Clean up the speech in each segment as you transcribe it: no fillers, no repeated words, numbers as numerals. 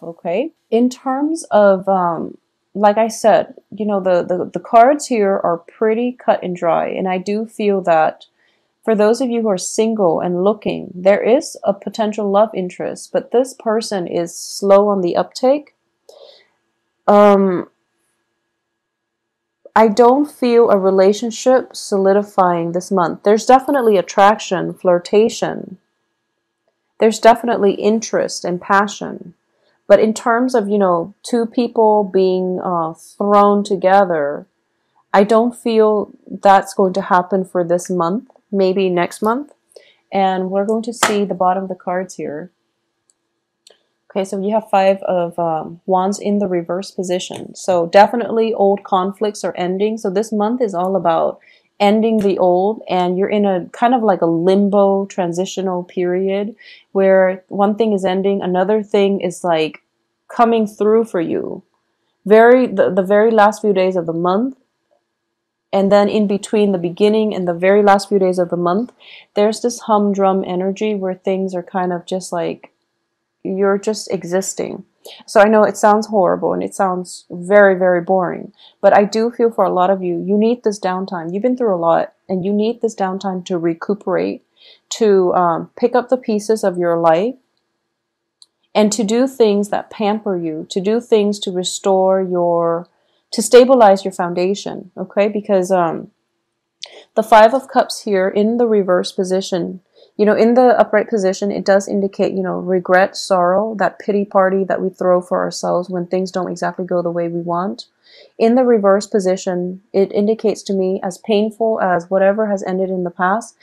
Okay. In terms of, like I said, the cards here are pretty cut and dry. And I do feel that for those of you who are single and looking, there is a potential love interest, but this person is slow on the uptake. Um, I don't feel a relationship solidifying this month. There's definitely attraction, flirtation. There's definitely interest and passion. But in terms of, two people being thrown together, I don't feel that's going to happen for this month, maybe next month. And we're going to see the bottom of the cards here. Okay, so you have Five of Wands in the reverse position. So definitely old conflicts are ending. So this month is all about ending the old, and you're in a kind of like a limbo transitional period where one thing is ending, another thing is like coming through for you. The very last few days of the month, and then in between the beginning and the very last few days of the month, there's this humdrum energy where things are kind of just like you're just existing. So I know it sounds horrible and it sounds very, very boring, but I do feel for a lot of you, you need this downtime. You've been through a lot and you need this downtime to recuperate, to pick up the pieces of your life and to do things that pamper you, to do things to restore to stabilize your foundation, okay? Because the Five of Cups here in the reverse position, in the upright position, it does indicate, regret, sorrow, that pity party that we throw for ourselves when things don't exactly go the way we want. In the reverse position, it indicates to me, as painful as whatever has ended in the past,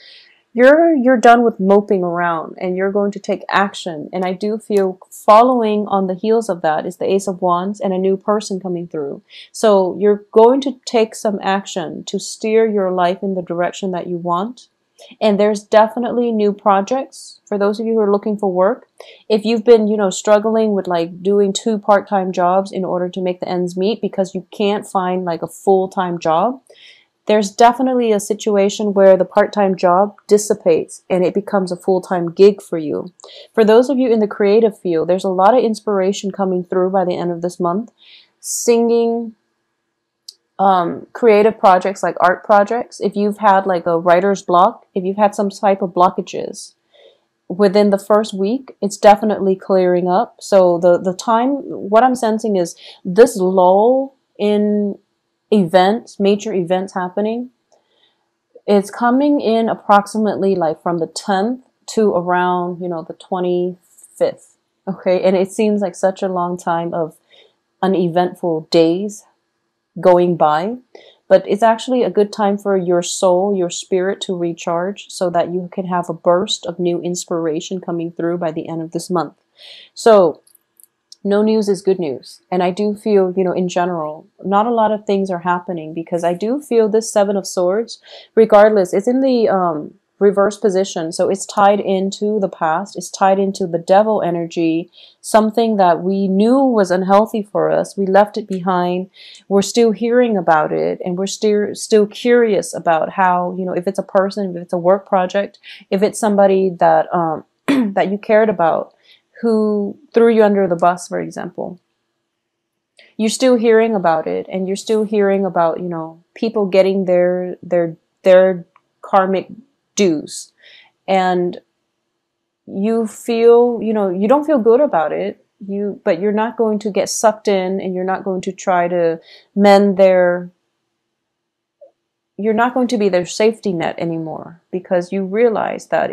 you're done with moping around and you're going to take action. And I do feel following on the heels of that is the Ace of Wands and a new person coming through. So you're going to take some action to steer your life in the direction that you want. And there's definitely new projects for those of you who are looking for work. If you've been, struggling with like doing 2 part-time jobs in order to make the ends meet because you can't find like a full-time job, there's definitely a situation where the part-time job dissipates and it becomes a full-time gig for you. For those of you in the creative field, there's a lot of inspiration coming through by the end of this month. Singing, creative projects like art projects. If you've had like a writer's block, if you've had some type of blockages within the first week, it's definitely clearing up. So the time, what I'm sensing is this lull in events, major events happening, it's coming in approximately like from the 10th to around, the 25th. Okay. And it seems like such a long time of uneventful days going by, but it's actually a good time for your soul, your spirit to recharge so that you can have a burst of new inspiration coming through by the end of this month. So no news is good news. And I do feel, in general, not a lot of things are happening because I do feel this Seven of Swords, regardless, it's in the reverse position. So it's tied into the past. It's tied into the devil energy, something that we knew was unhealthy for us. We left it behind. We're still hearing about it. And we're still curious about how, if it's a person, if it's a work project, if it's somebody that, that you cared about, who threw you under the bus, for example. You're still hearing about it, and you're still hearing about, people getting their karmic dues. And you feel, you don't feel good about it. But you're not going to get sucked in, and you're not going to try to mend you're not going to be their safety net anymore because you realize that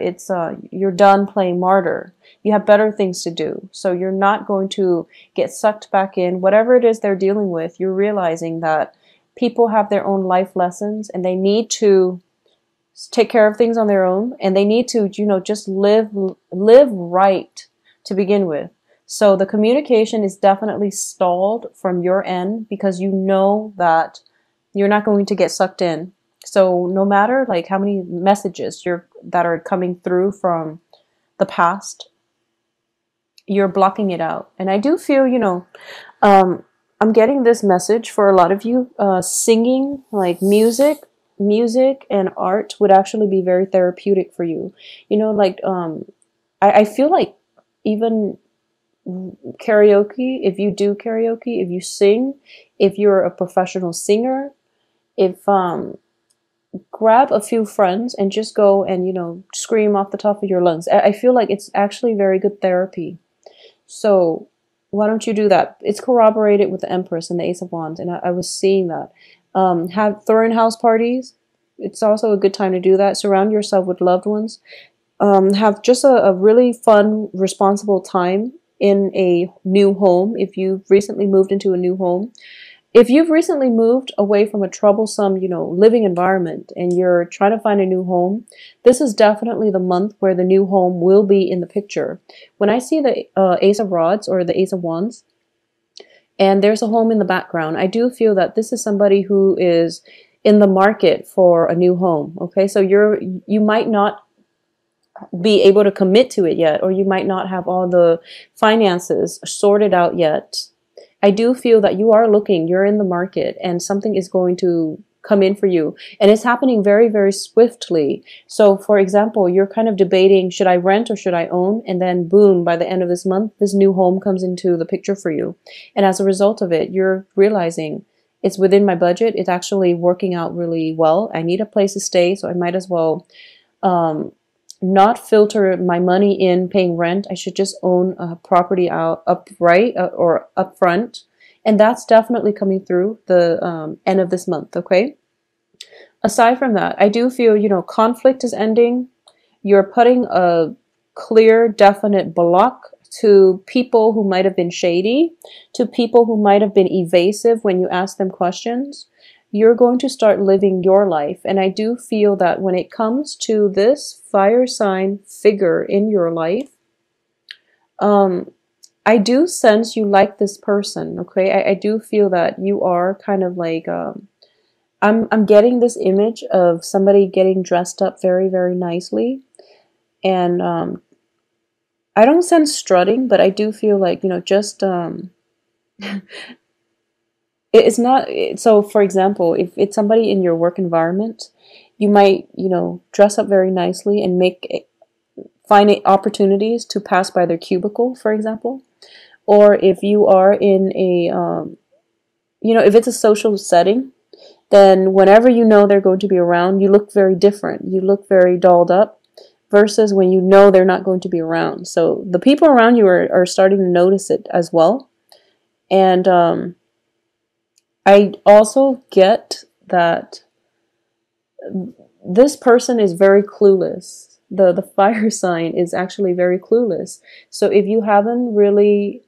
you're done playing martyr. You have better things to do. So you're not going to get sucked back in. Whatever it is they're dealing with, you're realizing that people have their own life lessons and they need to take care of things on their own, and they need to, just live right to begin with. So the communication is definitely stalled from your end because you know that you're not going to get sucked in. So no matter like how many messages that are coming through from the past, you're blocking it out. And I do feel, I'm getting this message for a lot of you, singing, like music and art would actually be very therapeutic for you. I feel like even karaoke, if you do karaoke, if you sing, if you're a professional singer, if grab a few friends and just go and, scream off the top of your lungs. I feel like it's actually very good therapy. So why don't you do that? It's corroborated with the Empress and the Ace of Wands, and I was seeing that. Have throwing house parties. It's also a good time to do that. Surround yourself with loved ones. Have just a really fun, responsible time in a new home. If you've recently moved into a new home, if you've recently moved away from a troublesome, living environment and you're trying to find a new home, this is definitely the month where the new home will be in the picture. When I see the Ace of Rods or the Ace of Wands, and there's a home in the background, I do feel that this is somebody who is in the market for a new home. Okay, so you might not be able to commit to it yet, or you might not have all the finances sorted out yet. I do feel that you are looking, you're in the market, and something is going to come in for you. And it's happening very, very swiftly. So, for example, you're kind of debating, should I rent or should I own? And then, boom, by the end of this month, this new home comes into the picture for you. And as a result of it, you're realizing it's within my budget. It's actually working out really well. I need a place to stay, so I might as well not filter my money in paying rent. I should just own a property out upright or upfront. And that's definitely coming through the end of this month, okay? Aside from that, I do feel, conflict is ending. You're putting a clear, definite block to people who might have been shady, to people who might have been evasive when you ask them questions. You're going to start living your life. And I do feel that when it comes to this fire sign figure in your life, I do sense you like this person, okay? I do feel that you are kind of like, I'm getting this image of somebody getting dressed up very, very nicely. And I don't sense strutting, but I do feel like, just... it's not, so for example, if it's somebody in your work environment, you might, dress up very nicely and find opportunities to pass by their cubicle, for example. Or if you are in a, if it's a social setting, then whenever they're going to be around, you look very different. You look very dolled up versus when they're not going to be around. So the people around you are starting to notice it as well. And, I also get that this person is very clueless. The fire sign is actually very clueless. So if you haven't really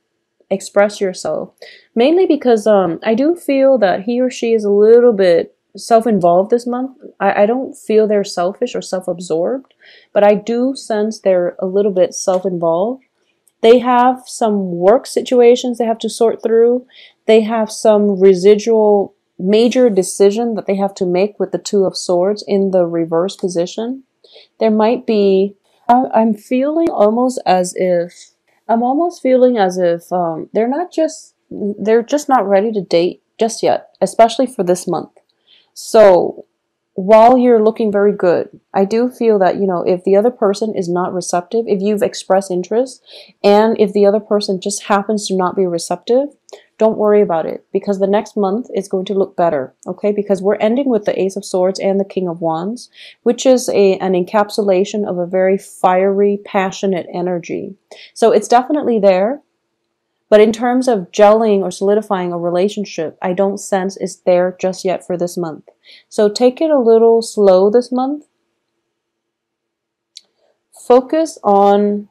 expressed yourself, mainly because I do feel that he or she is a little bit self-involved this month. I don't feel they're selfish or self-absorbed, but I do sense they're a little bit self-involved. They have some work situations they have to sort through. They have some residual major decision that they have to make with the Two of Swords in the reverse position. There might be, I'm feeling almost as if, they're just not ready to date just yet, especially for this month. So while you're looking very good, I do feel that, if the other person is not receptive, if you've expressed interest, and if the other person just happens to not be receptive, don't worry about it, because the next month is going to look better, okay? Because we're ending with the Ace of Swords and the King of Wands, which is an encapsulation of a very fiery, passionate energy. So it's definitely there. But in terms of gelling or solidifying a relationship, I don't sense it's there just yet for this month. So take it a little slow this month. Focus on...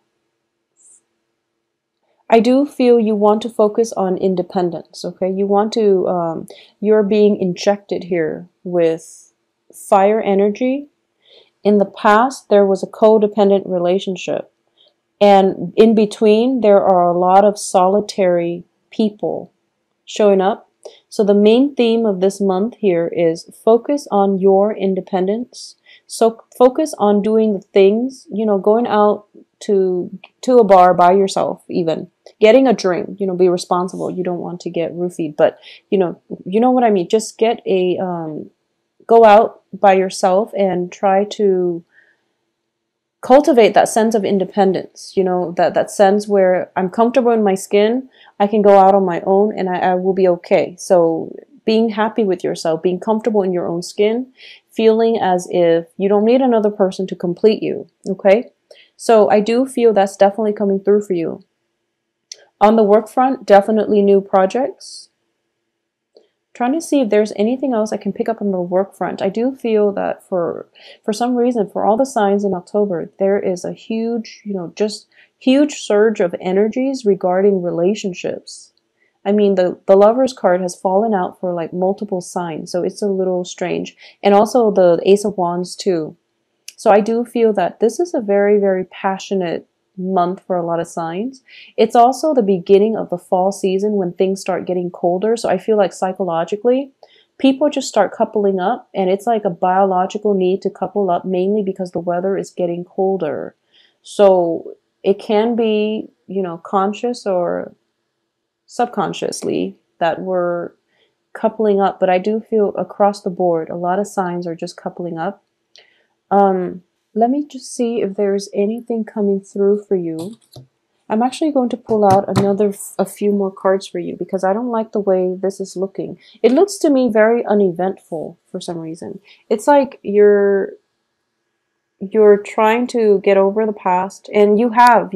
I do feel you want to focus on independence, okay? You want to... you're being injected here with fire energy. In the past, there was a codependent relationship. And in between, there are a lot of solitary people showing up. So the main theme of this month here is focus on your independence. So focus on doing the things, going out to a bar by yourself, even getting a drink, be responsible. You don't want to get roofied, but you know what I mean. Just get go out by yourself and try to cultivate that sense of independence, you know, that sense where I'm comfortable in my skin, I can go out on my own and I will be okay. So being happy with yourself, being comfortable in your own skin, feeling as if you don't need another person to complete you, okay? So I do feel that's definitely coming through for you. On the work front, definitely new projects. Trying to see if there's anything else I can pick up on the work front. I do feel that for some reason, for all the signs in October, there is a huge, you know, just huge surge of energies regarding relationships. I mean, the Lover's card has fallen out for like multiple signs, so it's a little strange. And also the Ace of Wands too. So I do feel that this is a very, very passionate month for a lot of signs. It's also the beginning of the fall season when things start getting colder. So I feel like psychologically, people just start coupling up, and it's like a biological need to couple up mainly because the weather is getting colder. So it can be, you know, conscious or subconsciously that we're coupling up, but I do feel across the board, a lot of signs are just coupling up. Let me just see if there's anything coming through for you. I'm actually going to pull out a few more cards for you because I don't like the way this is looking. It looks to me very uneventful for some reason. It's like you're trying to get over the past, and you have.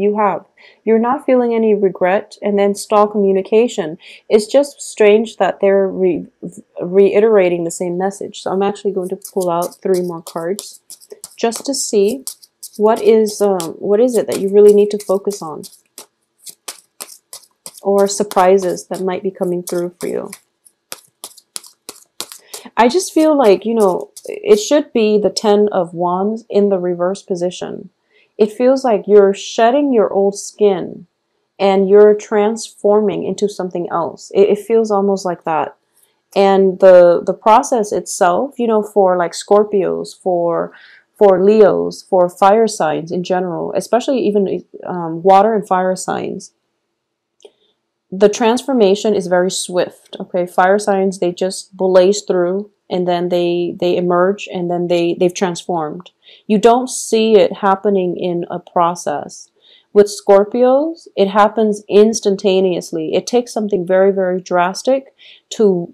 You're not feeling any regret, and then stall communication. It's just strange that they're reiterating the same message. So I'm actually going to pull out 3 more cards just to see what is it that you really need to focus on, or surprises that might be coming through for you. I just feel like, you know, it should be the 10 of Wands in the reverse position. It feels like you're shedding your old skin and you're transforming into something else. It feels almost like that. And the process itself, you know, for like Scorpios, for Leos, for fire signs in general, especially even water and fire signs, the transformation is very swift. Okay, fire signs, they just blaze through, and then they emerge, and then they've transformed. You don't see it happening in a process. With Scorpios, it happens instantaneously. It takes something very, very drastic to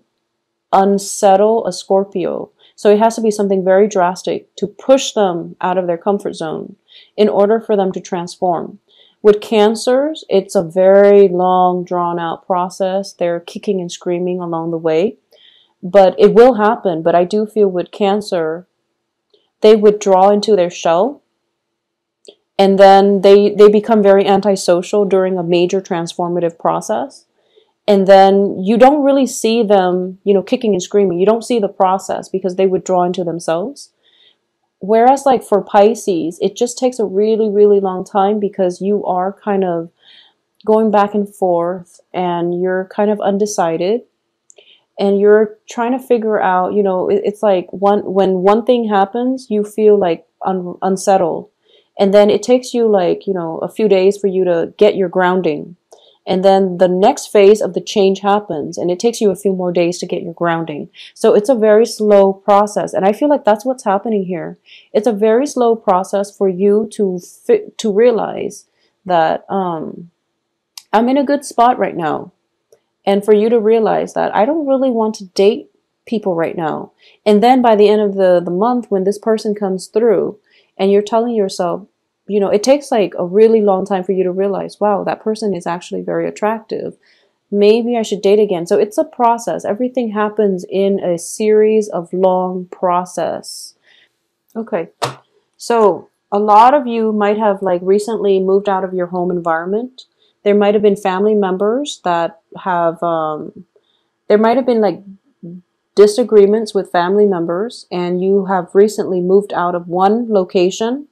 unsettle a Scorpio. So it has to be something very drastic to push them out of their comfort zone in order for them to transform. With Cancers, it's a very long, drawn-out process. They're kicking and screaming along the way. But it will happen. But I do feel with Cancer, they withdraw into their shell. And then they become very antisocial during a major transformative process. And then you don't really see them, you know, kicking and screaming. You don't see the process because they withdraw into themselves. Whereas like for Pisces, it just takes a really, really long time because you are kind of going back and forth and you're kind of undecided and you're trying to figure out, you know, it's like when one thing happens, you feel like unsettled. And then it takes you like, you know, a few days for you to get your grounding. And then the next phase of the change happens, and it takes you a few more days to get your grounding. So it's a very slow process, and I feel like that's what's happening here. It's a very slow process for you to realize that I'm in a good spot right now, and for you to realize that I don't really want to date people right now. And then by the end of the month, when this person comes through, and you're telling yourself, you know, it takes like a really long time for you to realize, wow, that person is actually very attractive. Maybe I should date again. So it's a process. Everything happens in a series of long process. Okay. So a lot of you might have like recently moved out of your home environment. There might have been family members that have, there might have been like disagreements with family members, and you have recently moved out of one location.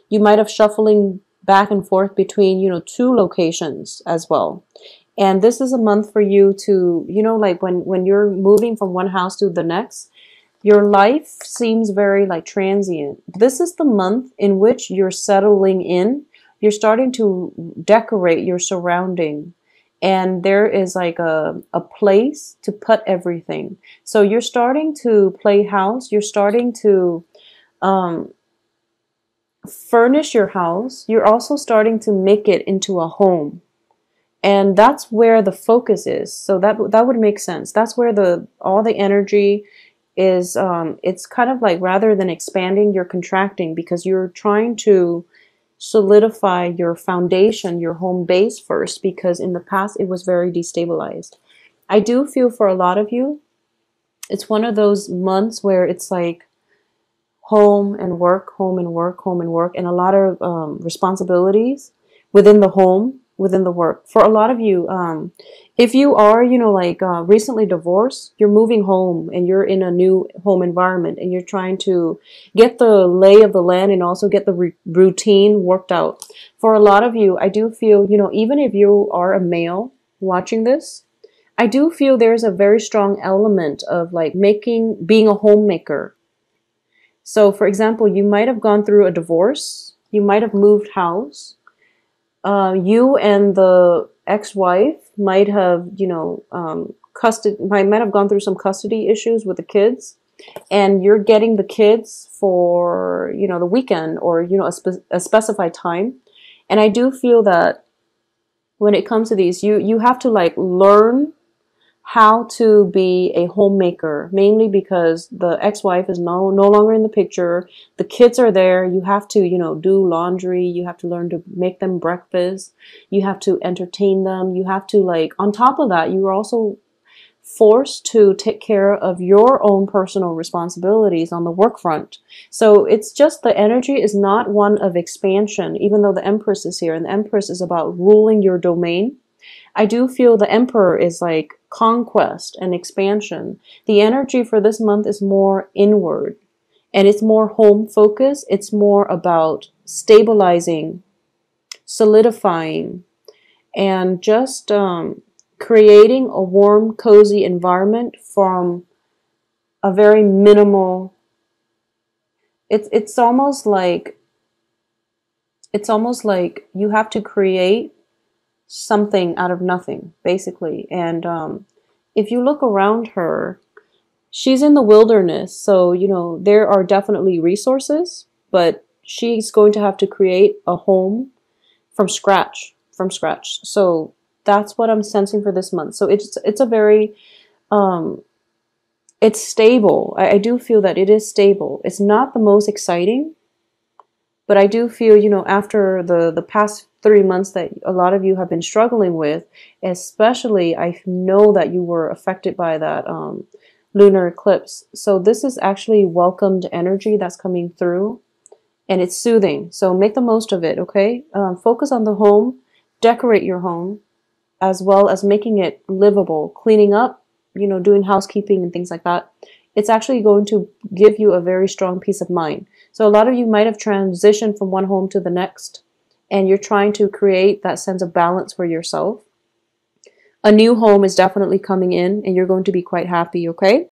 You might have shuffling back and forth between, you know, 2 locations as well. And this is a month for you to, you know, like when you're moving from one house to the next, your life seems very like transient. This is the month in which you're settling in. You're starting to decorate your surrounding. And there is like a place to put everything. So you're starting to play house. You're starting to, furnish your house, you're also starting to make it into a home. And that's where the focus is. So that would make sense. That's where the all the energy is. It's kind of like, rather than expanding, you're contracting, because you're trying to solidify your foundation, your home base first, because in the past it was very destabilized. I do feel for a lot of you, it's one of those months where it's like home and work, home and work, home and work, and a lot of responsibilities within the home, within the work. For a lot of you, if you are, like recently divorced, you're moving home and you're in a new home environment and you're trying to get the lay of the land and also get the routine worked out. For a lot of you, I do feel, even if you are a male watching this, I do feel there's a very strong element of like being a homemaker. So, for example, you might have gone through a divorce, you might have moved house, you and the ex-wife might have, might have gone through some custody issues with the kids, and you're getting the kids for, the weekend, or, a specified time. And I do feel that when it comes to these, you have to like learn how to be a homemaker, mainly because the ex-wife is no longer in the picture. The kids are there. You have to, do laundry. You have to learn to make them breakfast. You have to entertain them. You have to, like, on top of that, you are also forced to take care of your own personal responsibilities on the work front. So it's just, the energy is not one of expansion, even though the Empress is here, and the Empress is about ruling your domain. I do feel the Emperor is like conquest and expansion. The energy for this month is more inward, and it's more home focused. It's more about stabilizing, solidifying, and just creating a warm, cozy environment from a very minimal. It's almost like you have to create something out of nothing, basically. And if you look around her, she's in the wilderness, so there are definitely resources, but she's going to have to create a home from scratch. So that's what I'm sensing for this month. So it's a very it's stable. I do feel that it is stable. It's not the most exciting, but I do feel, after the past 3 months that a lot of you have been struggling with, especially I know that you were affected by that lunar eclipse. So this is actually welcomed energy that's coming through, and it's soothing. So make the most of it, okay? Focus on the home, decorate your home, as well as making it livable, cleaning up, doing housekeeping and things like that. It's actually going to give you a very strong peace of mind. So a lot of you might have transitioned from one home to the next, and you're trying to create that sense of balance for yourself. A new home is definitely coming in, and you're going to be quite happy, okay?